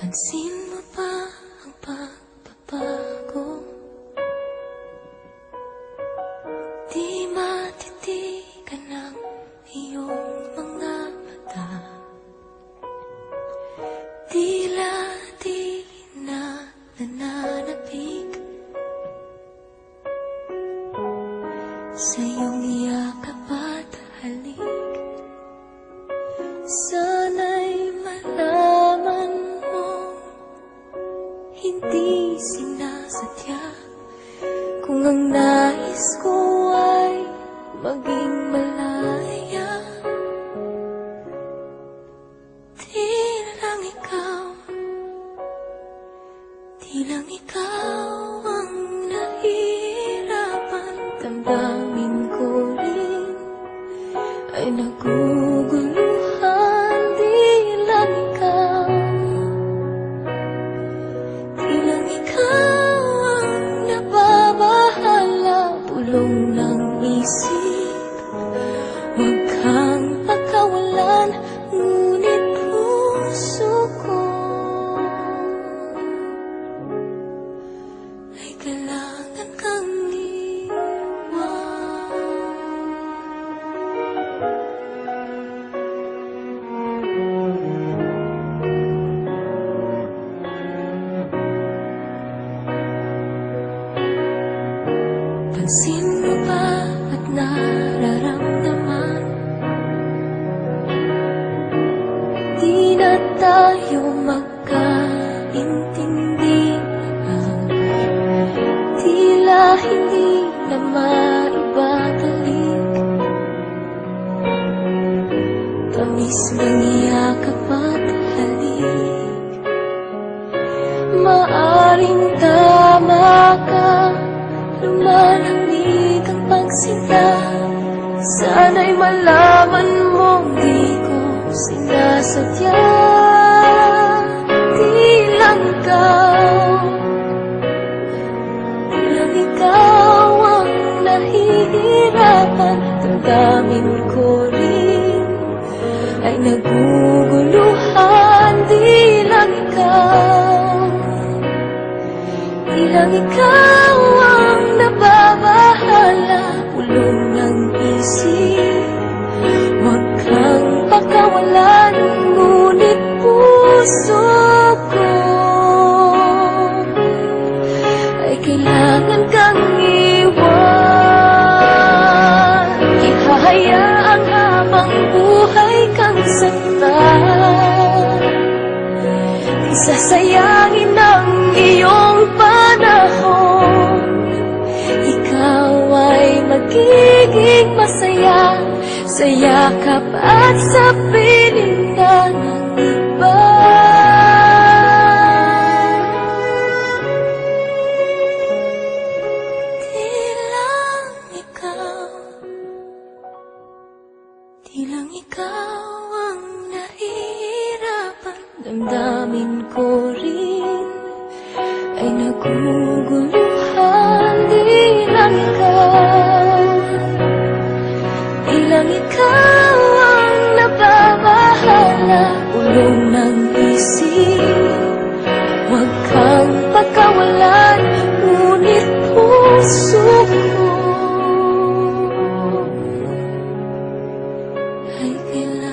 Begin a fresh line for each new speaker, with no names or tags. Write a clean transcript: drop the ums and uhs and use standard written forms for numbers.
Pansin mo ba ang pagbabago? Di matitigan ng iyong mga mata. Tila di na nananapig sa iyong yakap at halik. Sana'y malaman mo, hindi sinasadya. Kung ang nais ko ay maging malaya, di lang ikaw ang nahihirapan. Damdamin ko rin ay naguguluhan. Di lang ikaw ang nababahala. Pulong ng isip, huwag kang pagkawalan. Ngunit puso ko ay kailangan kang iwan. Pansin mo ba at nararamdaman? Di na tayo magkaintindihan. Tila hindi na maibabalik tamis ng yakap at halik. Maaring tama ka, lumalamig ang pagsinta. Sana'y malaman mong di ko sinasadya. Di lang ikaw ang nahihirapan. Damdamin ko rin ay naguguluhan. Di lang ikaw ang nababahala. Pulong ng isip, huwag kang pakawalan. Ngunit puso ko ay kailangan kang iwan. Ihahayaang habang buhay kang saktan. Di sasayangin ang iyong panahon. Ikaw ay magiging masaya sa yakap at sa piling ng iba. Di lang ikaw ang nahihirapan. Damdamin ko rin ay naguguluhan. Di lang ikaw ang nababahala. Ulong ng isip, huwag kang pagkawalan. Ngunit puso ko ay kailangan